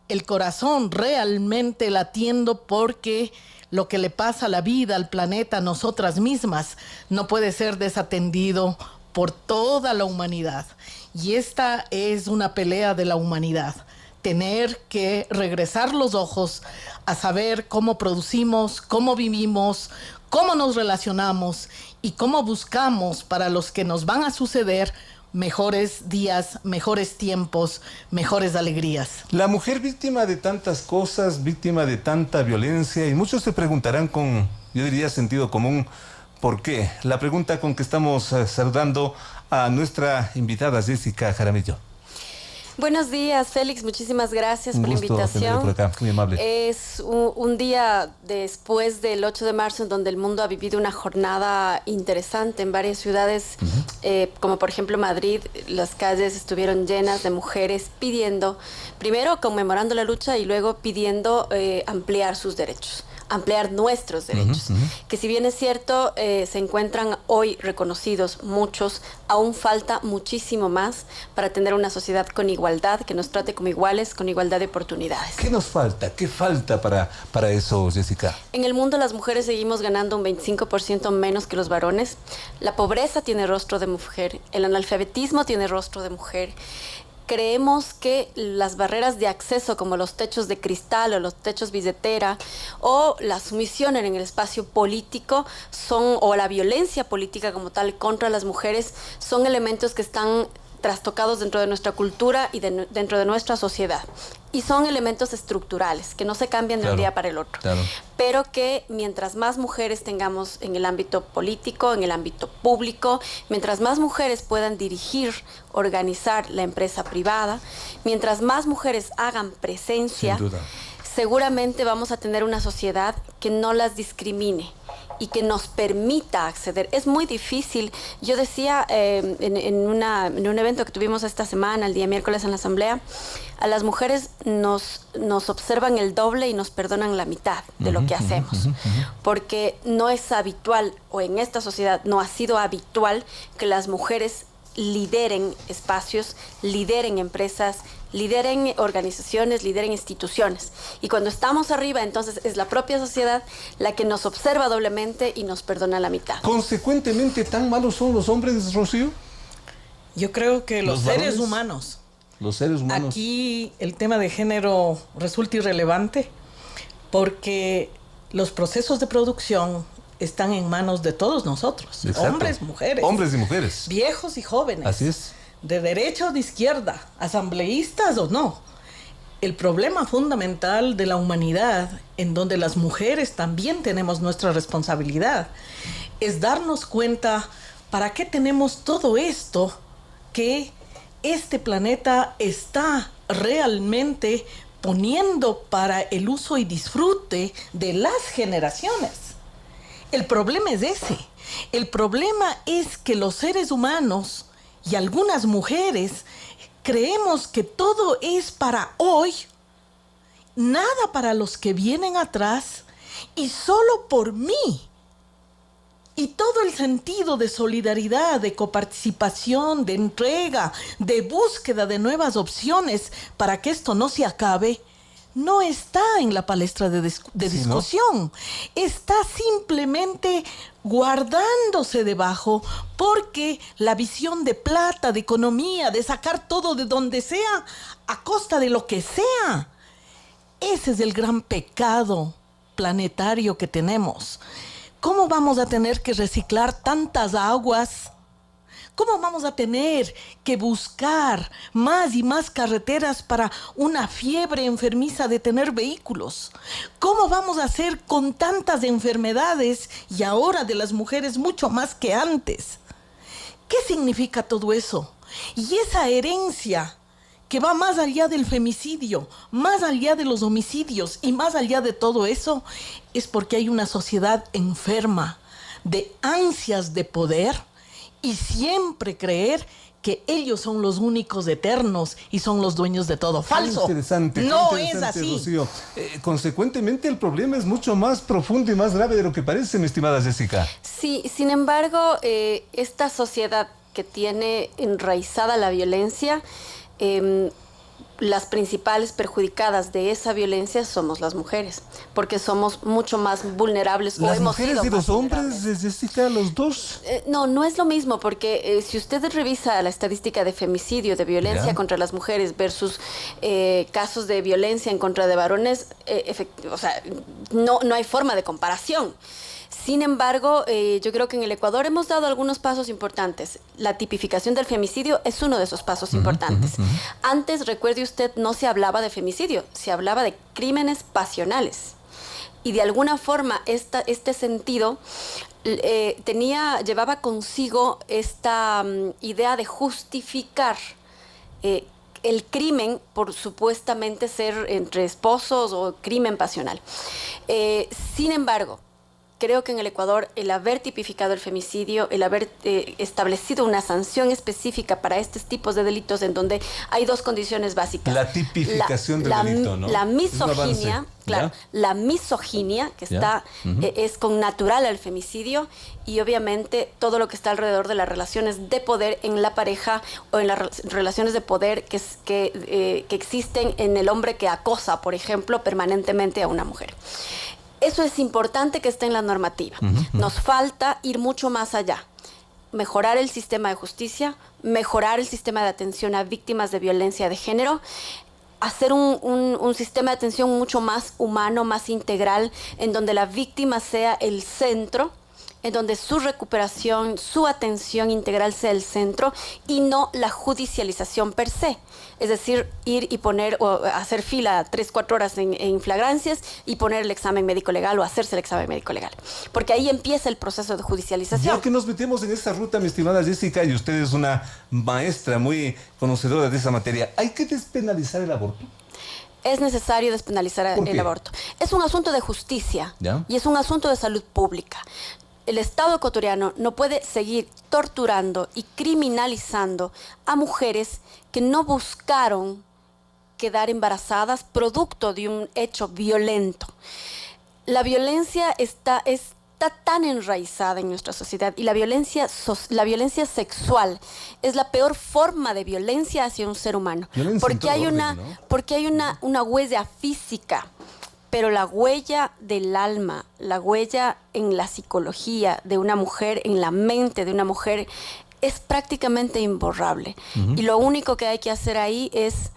el corazón realmente latiendo, porque lo que le pasa a la vida, al planeta, a nosotras mismas, no puede ser desatendido por toda la humanidad. Y esta es una pelea de la humanidad. Tener que regresar los ojos a saber cómo producimos, cómo vivimos, cómo nos relacionamos y cómo buscamos para los que nos van a suceder mejores días, mejores tiempos, mejores alegrías. La mujer víctima de tantas cosas, víctima de tanta violencia, y muchos se preguntarán con, yo diría, sentido común, ¿por qué? La pregunta con que estamos saludando a nuestra invitada Jessica Jaramillo. Buenos días, Félix. Muchísimas gracias por la invitación. Por acá. Muy amable. Es un día después del 8 de marzo en donde el mundo ha vivido una jornada interesante en varias ciudades, como por ejemplo Madrid. Las calles estuvieron llenas de mujeres pidiendo, primero conmemorando la lucha y luego pidiendo ampliar sus derechos. Ampliar nuestros derechos, que si bien es cierto, se encuentran hoy reconocidos muchos, aún falta muchísimo más para tener una sociedad con igualdad, que nos trate como iguales, con igualdad de oportunidades. ¿Qué nos falta? ¿Qué falta para eso, Jessica? En el mundo las mujeres seguimos ganando un 25% menos que los varones. La pobreza tiene rostro de mujer, el analfabetismo tiene rostro de mujer. Creemos que las barreras de acceso como los techos de cristal o los techos billetera o la sumisión en el espacio político o la violencia política como tal contra las mujeres son elementos que están trastocados dentro de nuestra cultura y dentro de nuestra sociedad. Y son elementos estructurales que no se cambian de un día para el otro. Claro. Pero que mientras más mujeres tengamos en el ámbito político, en el ámbito público, mientras más mujeres puedan dirigir, organizar la empresa privada, mientras más mujeres hagan presencia, Sin duda, seguramente vamos a tener una sociedad que no las discrimine y que nos permita acceder. Es muy difícil. Yo decía en un evento que tuvimos esta semana, el día miércoles en la asamblea, a las mujeres nos observan el doble y nos perdonan la mitad de lo que hacemos. Porque no es habitual, o en esta sociedad no ha sido habitual, que las mujeres lideren espacios, lideren empresas, lideren organizaciones, lideren instituciones. Y cuando estamos arriba, entonces es la propia sociedad la que nos observa doblemente y nos perdona la mitad. Consecuentemente, ¿tan malos son los hombres, Rocío? Yo creo que los seres humanos. Los seres humanos. Aquí el tema de género resulta irrelevante porque los procesos de producción están en manos de todos nosotros. Exacto. Hombres, mujeres. Hombres y mujeres. Viejos y jóvenes. Así es. De derecha o de izquierda, asambleístas o no. El problema fundamental de la humanidad, en donde las mujeres también tenemos nuestra responsabilidad, es darnos cuenta para qué tenemos todo esto, que este planeta está realmente poniendo para el uso y disfrute de las generaciones. El problema es ese. El problema es que los seres humanos y algunas mujeres creemos que todo es para hoy, nada para los que vienen atrás y solo por mí. Y todo el sentido de solidaridad, de coparticipación, de entrega, de búsqueda de nuevas opciones para que esto no se acabe, no está en la palestra de discusión. ¿No? Está simplemente guardándose debajo porque la visión de plata, de economía, de sacar todo de donde sea, a costa de lo que sea. Ese es el gran pecado planetario que tenemos. ¿Cómo vamos a tener que reciclar tantas aguas? ¿Cómo vamos a tener que buscar más y más carreteras para una fiebre enfermiza de tener vehículos? ¿Cómo vamos a hacer con tantas enfermedades y ahora de las mujeres mucho más que antes? ¿Qué significa todo eso? Y esa herencia que va más allá del femicidio, más allá de los homicidios y más allá de todo eso, es porque hay una sociedad enferma de ansias de poder y siempre creer que ellos son los únicos eternos y son los dueños de todo. ¡Falso! Interesante, no interesante, es así. Rocío. Consecuentemente, el problema es mucho más profundo y más grave de lo que parece, mi estimada Jessica. Sí, sin embargo, esta sociedad que tiene enraizada la violencia, las principales perjudicadas de esa violencia somos las mujeres, porque somos mucho más vulnerables. ¿Las mujeres y los hombres, Jessica, los dos? No es lo mismo, porque si usted revisa la estadística de femicidio, de violencia contra las mujeres versus casos de violencia en contra de varones, o sea, no hay forma de comparación. Sin embargo, yo creo que en el Ecuador hemos dado algunos pasos importantes. La tipificación del femicidio es uno de esos pasos importantes. Antes, recuerde usted, no se hablaba de femicidio, se hablaba de crímenes pasionales. Y de alguna forma este sentido llevaba consigo esta idea de justificar el crimen por supuestamente ser entre esposos o crimen pasional. Sin embargo, creo que en el Ecuador el haber tipificado el femicidio, el haber establecido una sanción específica para estos tipos de delitos en donde hay dos condiciones básicas. La tipificación del delito, ¿no? La misoginia, claro, la misoginia que está es connatural al femicidio y obviamente todo lo que está alrededor de las relaciones de poder en la pareja o en las relaciones de poder que existen en el hombre que acosa, por ejemplo, permanentemente a una mujer. Eso es importante que esté en la normativa. Nos falta ir mucho más allá. Mejorar el sistema de justicia, mejorar el sistema de atención a víctimas de violencia de género, hacer un sistema de atención mucho más humano, más integral, en donde la víctima sea el centro, en donde su recuperación, su atención integral sea el centro y no la judicialización per se. Es decir, ir y poner o hacer fila 3-4 horas en flagrancias y poner el examen médico legal o hacerse el examen médico legal. Porque ahí empieza el proceso de judicialización. Ya que nos metemos en esta ruta, mi estimada Jessica, y usted es una maestra muy conocedora de esa materia, ¿hay que despenalizar el aborto? Es necesario despenalizar el aborto. Es un asunto de justicia y es un asunto de salud pública. El Estado ecuatoriano no puede seguir torturando y criminalizando a mujeres que no buscaron quedar embarazadas producto de un hecho violento. La violencia está tan enraizada en nuestra sociedad y la violencia sexual es la peor forma de violencia hacia un ser humano. Porque hay una huella física. Pero la huella del alma, la huella en la psicología de una mujer, en la mente de una mujer, es prácticamente imborrable. Y lo único que hay que hacer ahí es,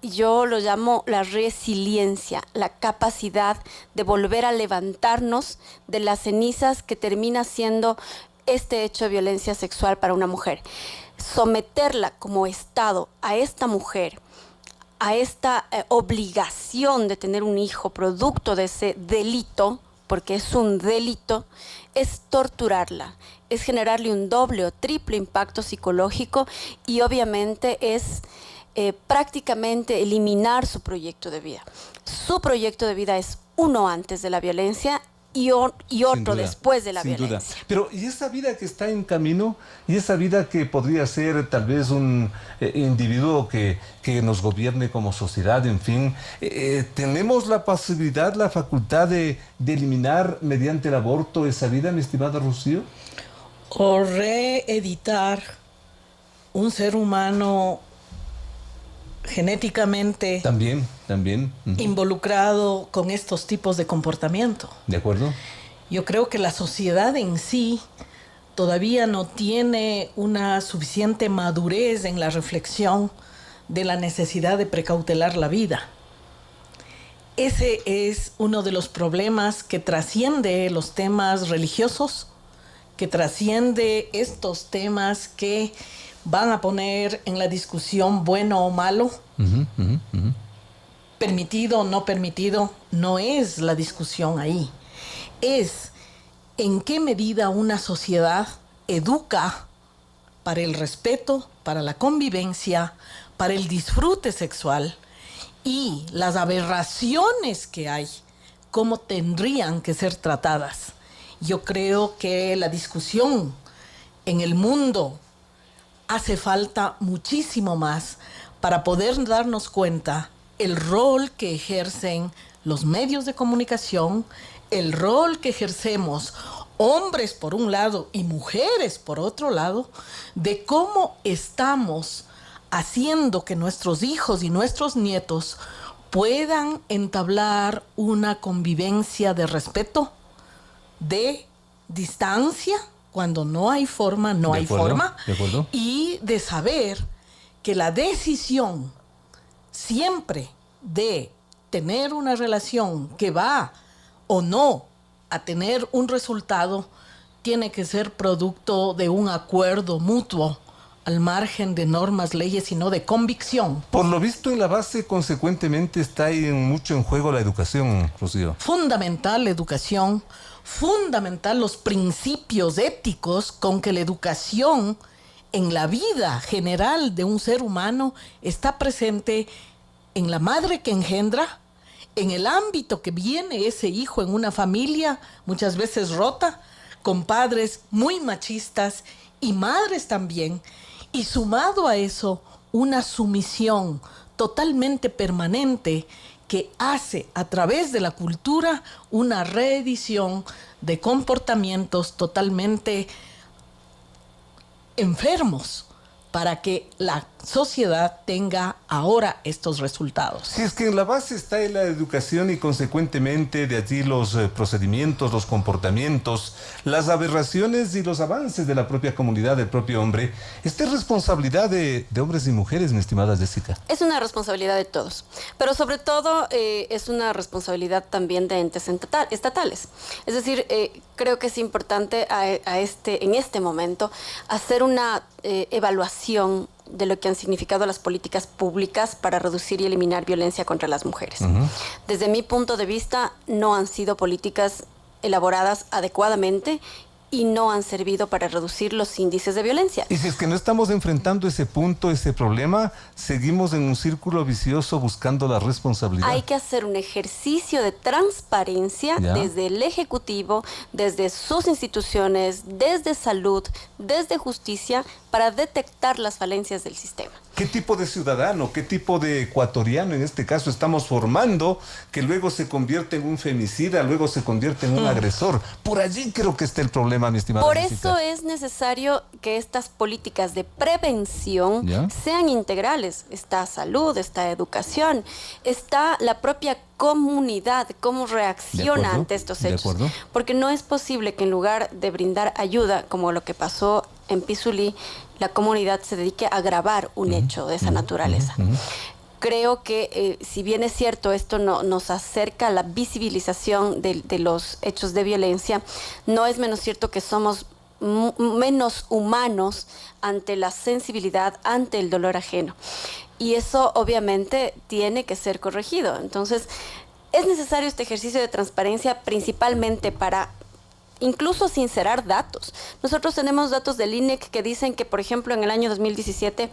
yo lo llamo la resiliencia, la capacidad de volver a levantarnos de las cenizas que termina siendo este hecho de violencia sexual para una mujer. Someterla como Estado a esta mujer, a esta obligación de tener un hijo producto de ese delito, porque es un delito, es torturarla, es generarle un doble o triple impacto psicológico y obviamente es prácticamente eliminar su proyecto de vida. Su proyecto de vida es uno antes de la violencia y otro después de la violencia. Duda. Pero, ¿y esa vida que está en camino? ¿Y esa vida que podría ser tal vez un individuo que nos gobierne como sociedad, en fin? ¿Tenemos la posibilidad, la facultad de eliminar mediante el aborto esa vida, mi estimada Rocío? O reeditar un ser humano genéticamente También. involucrado con estos tipos de comportamiento. ¿De acuerdo? Yo creo que la sociedad en sí todavía no tiene una suficiente madurez en la reflexión de la necesidad de precautelar la vida. Ese es uno de los problemas que trasciende los temas religiosos, que trasciende estos temas que van a poner en la discusión bueno o malo. Permitido o no permitido, no es la discusión ahí. Es en qué medida una sociedad educa para el respeto, para la convivencia, para el disfrute sexual y las aberraciones que hay, cómo tendrían que ser tratadas. Yo creo que la discusión en el mundo hace falta muchísimo más para poder darnos cuenta el rol que ejercen los medios de comunicación, el rol que ejercemos hombres por un lado y mujeres por otro lado, de cómo estamos haciendo que nuestros hijos y nuestros nietos puedan entablar una convivencia de respeto, de distancia, cuando no hay forma, no hay forma, y de saber que la decisión siempre de tener una relación que va o no a tener un resultado tiene que ser producto de un acuerdo mutuo al margen de normas, leyes y no de convicción. Por lo visto en la base consecuentemente está ahí mucho en juego la educación, Rocío. Fundamental la educación, fundamental los principios éticos con que la educación en la vida general de un ser humano está presente en la madre que engendra, en el ámbito que viene ese hijo en una familia muchas veces rota, con padres muy machistas y madres también, y sumado a eso una sumisión totalmente permanente que hace a través de la cultura una reedición de comportamientos totalmente enfermos para que la sociedad tenga ahora estos resultados. Si es que en la base está en la educación y consecuentemente de allí los procedimientos, los comportamientos, las aberraciones y los avances de la propia comunidad, del propio hombre, ¿esta es responsabilidad de hombres y mujeres, mi estimada Jessica? Es una responsabilidad de todos, pero sobre todo es una responsabilidad también de entes estatales. Es decir, creo que es importante en este momento hacer una evaluación de lo que han significado las políticas públicas para reducir y eliminar violencia contra las mujeres. Desde mi punto de vista, no han sido políticas elaboradas adecuadamente y no han servido para reducir los índices de violencia. Y si es que no estamos enfrentando ese punto, ese problema, seguimos en un círculo vicioso buscando la responsabilidad. Hay que hacer un ejercicio de transparencia desde el Ejecutivo, desde sus instituciones, desde salud, desde justicia, para detectar las falencias del sistema. ¿Qué tipo de ciudadano, qué tipo de ecuatoriano en este caso estamos formando que luego se convierte en un femicida, luego se convierte en un agresor? Por allí creo que está el problema, mi estimada Por Jessica. eso es necesario que estas políticas de prevención sean integrales. Está salud, está educación, está la propia comunidad, cómo reacciona ante estos hechos. Porque no es posible que en lugar de brindar ayuda, como lo que pasó en Pizulí, la comunidad se dedique a agravar un hecho de esa naturaleza. Creo que si bien es cierto, esto nos acerca a la visibilización de los hechos de violencia, no es menos cierto que somos menos humanos ante la sensibilidad, ante el dolor ajeno. Y eso obviamente tiene que ser corregido. Entonces, es necesario este ejercicio de transparencia principalmente para incluso sincerar datos. Nosotros tenemos datos del INEC que dicen que, por ejemplo, en el año 2017,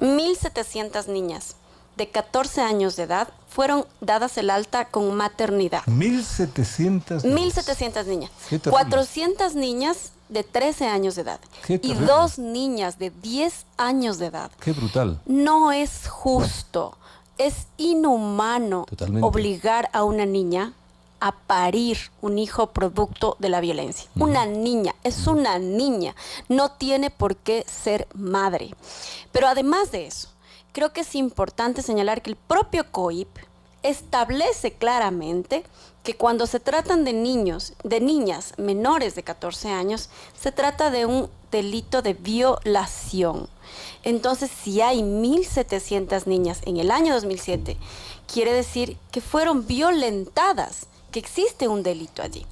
1.700 niñas de 14 años de edad fueron dadas el alta con maternidad. 1.700 niñas. 1.700 niñas. Qué terrible. 400 niñas de 13 años de edad. Qué Y terrible. 2 niñas de 10 años de edad. Qué brutal. No es justo, es inhumano Totalmente. obligar a una niña a parir un hijo producto de la violencia. Una niña, es una niña, no tiene por qué ser madre. Pero además de eso, creo que es importante señalar que el propio COIP establece claramente que cuando se tratan de niños, de niñas menores de 14 años, se trata de un delito de violación. Entonces, si hay 1.700 niñas en el año 2007, quiere decir que fueron violentadas, que existe un delito allí.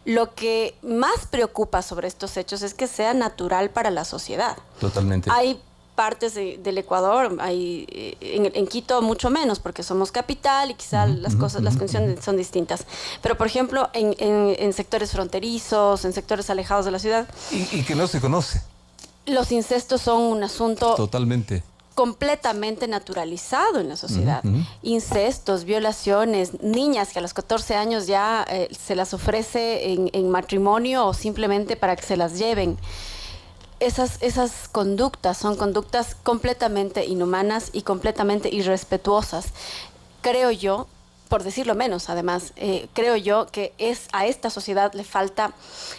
Lo que más preocupa sobre estos hechos es que sea natural para la sociedad. Totalmente. Hay partes del Ecuador, hay, en Quito mucho menos, porque somos capital y quizá las condiciones son distintas. Pero, por ejemplo, en sectores fronterizos, en sectores alejados de la ciudad, Y que no se conoce. los incestos son un asunto Totalmente. completamente naturalizado en la sociedad. Incestos, violaciones, niñas que a los 14 años ya se las ofrece en matrimonio o simplemente para que se las lleven. Esas conductas son conductas completamente inhumanas y completamente irrespetuosas. Creo yo, por decirlo menos además, creo yo que a esta sociedad le falta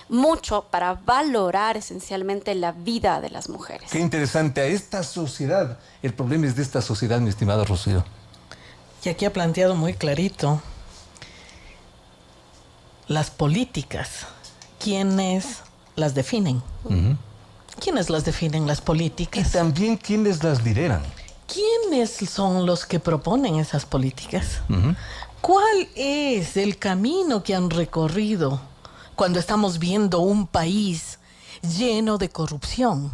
mucho para valorar esencialmente la vida de las mujeres. Qué interesante. A esta sociedad. El problema es de esta sociedad, mi estimada Rocío. Y aquí ha planteado muy clarito las políticas, ¿quiénes las definen? ¿Quiénes las definen las Y políticas? también quienes las lideran. ¿Quiénes son los que proponen esas políticas? ¿Cuál es el camino que han recorrido cuando estamos viendo un país lleno de corrupción?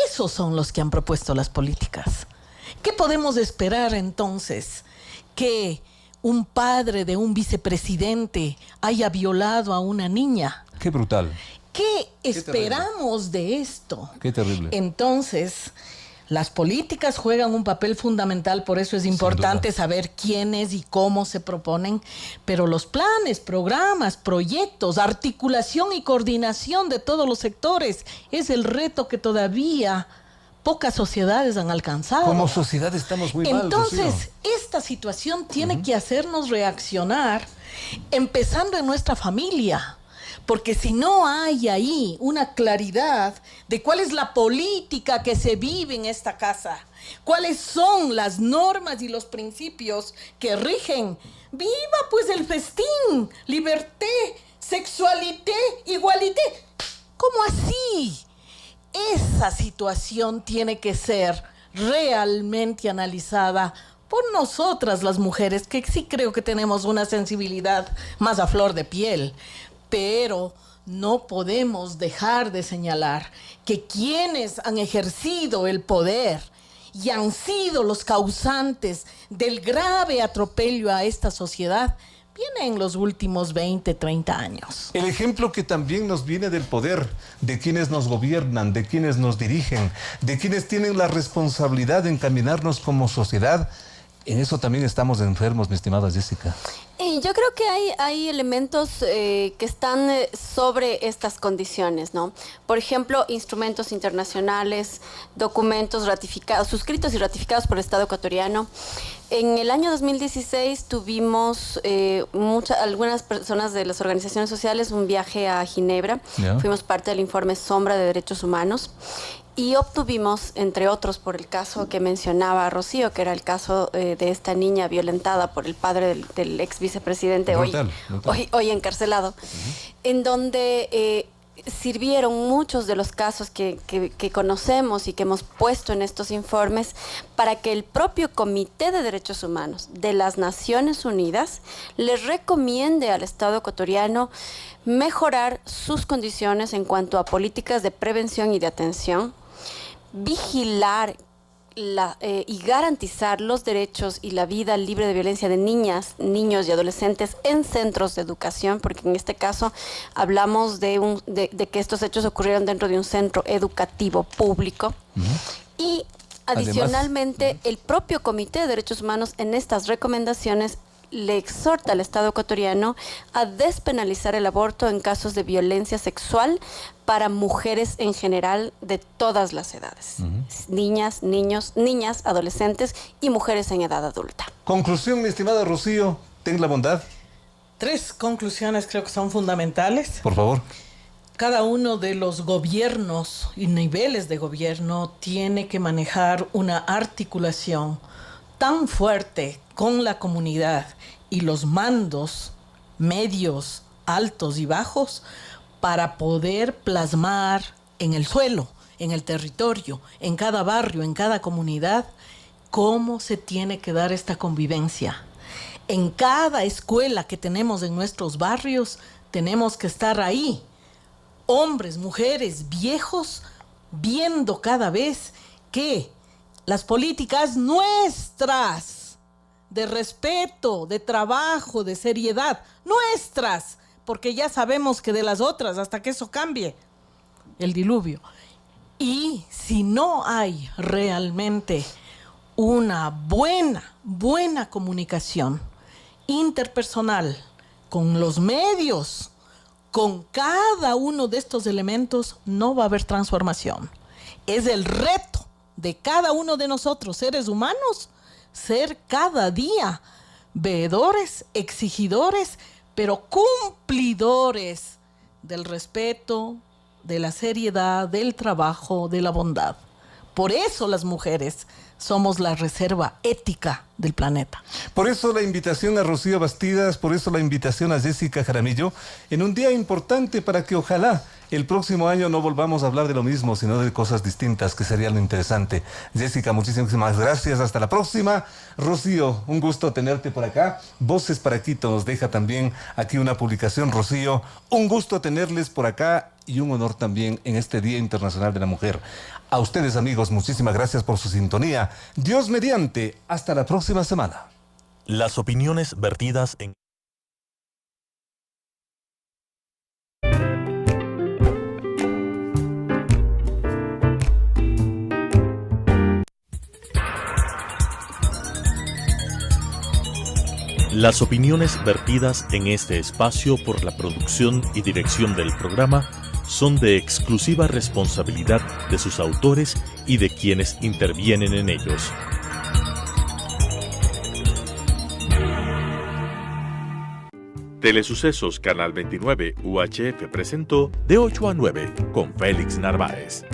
Esos son los que han propuesto las políticas. ¿Qué podemos esperar entonces? ¿Que un padre de un vicepresidente haya violado a una niña? Qué brutal. ¿Qué esperamos de esto? Qué terrible. Entonces, las políticas juegan un papel fundamental, por eso es importante saber quiénes y cómo se proponen, pero los planes, programas, proyectos, articulación y coordinación de todos los sectores es el reto que todavía pocas sociedades han alcanzado. Como sociedad estamos muy mal, Entonces, Rocío. esta situación tiene que hacernos reaccionar, empezando en nuestra familia. Porque si no hay ahí una claridad de cuál es la política que se vive en esta casa, cuáles son las normas y los principios que rigen, viva pues el festín, liberté, sexualité, igualité. ¿Cómo así? Esa situación tiene que ser realmente analizada por nosotras las mujeres, que sí creo que tenemos una sensibilidad más a flor de piel. Pero no podemos dejar de señalar que quienes han ejercido el poder y han sido los causantes del grave atropello a esta sociedad vienen en los últimos 20, 30 años. El ejemplo que también nos viene del poder, de quienes nos gobiernan, de quienes nos dirigen, de quienes tienen la responsabilidad de encaminarnos como sociedad. En eso también estamos enfermos, mi estimada Jessica. Y yo creo que hay elementos que están sobre estas condiciones, ¿no? Por ejemplo, instrumentos internacionales, documentos ratificados, suscritos y ratificados por el Estado ecuatoriano. En el año 2016 tuvimos algunas personas de las organizaciones sociales un viaje a Ginebra. Yeah. Fuimos parte del informe Sombra de Derechos Humanos. Y obtuvimos, entre otros, por el caso que mencionaba Rocío, que era el caso de esta niña violentada por el padre del ex vicepresidente, Brutal. hoy encarcelado, en donde sirvieron muchos de los casos que conocemos y que hemos puesto en estos informes para que el propio Comité de Derechos Humanos de las Naciones Unidas les recomiende al Estado ecuatoriano mejorar sus condiciones en cuanto a políticas de prevención y de atención, vigilar y garantizar los derechos y la vida libre de violencia de niñas, niños y adolescentes en centros de educación, porque en este caso hablamos de que estos hechos ocurrieron dentro de un centro educativo público. Y adicionalmente, además, el propio Comité de Derechos Humanos en estas recomendaciones le exhorta al Estado ecuatoriano a despenalizar el aborto en casos de violencia sexual para mujeres en general de todas las edades. Niñas, niños, niñas, adolescentes y mujeres en edad adulta. Conclusión, mi estimada Rocío, ten la bondad. 3 conclusiones creo que son fundamentales. Por favor. Cada uno de los gobiernos y niveles de gobierno tiene que manejar una articulación tan fuerte con la comunidad y los mandos medios, altos y bajos para poder plasmar en el suelo, en el territorio, en cada barrio, en cada comunidad, cómo se tiene que dar esta convivencia. En cada escuela que tenemos en nuestros barrios, tenemos que estar ahí, hombres, mujeres, viejos, viendo cada vez que las políticas nuestras, de respeto, de trabajo, de seriedad, nuestras, porque ya sabemos que de las otras, hasta que eso cambie, el diluvio. Y si no hay realmente una buena comunicación interpersonal con los medios, con cada uno de estos elementos, no va a haber transformación. Es el reto de cada uno de nosotros, seres humanos, ser cada día veedores, exigidores, pero cumplidores del respeto, de la seriedad, del trabajo, de la bondad. Por eso las mujeres somos la reserva ética del planeta. Por eso la invitación a Rocío Bastidas, por eso la invitación a Jessica Jaramillo, en un día importante para que ojalá el próximo año no volvamos a hablar de lo mismo, sino de cosas distintas, que sería lo interesante. Jessica, muchísimas gracias. Hasta la próxima. Rocío, un gusto tenerte por acá. Voces para Quito nos deja también aquí una publicación. Rocío, un gusto tenerles por acá y un honor también en este Día Internacional de la Mujer. A ustedes, amigos, muchísimas gracias por su sintonía. Dios mediante, hasta la próxima semana. Las opiniones vertidas en Las opiniones vertidas en este espacio por la producción y dirección del programa son de exclusiva responsabilidad de sus autores y de quienes intervienen en ellos. Telesucesos Canal 29 UHF presentó De 8 a 9 con Félix Narváez.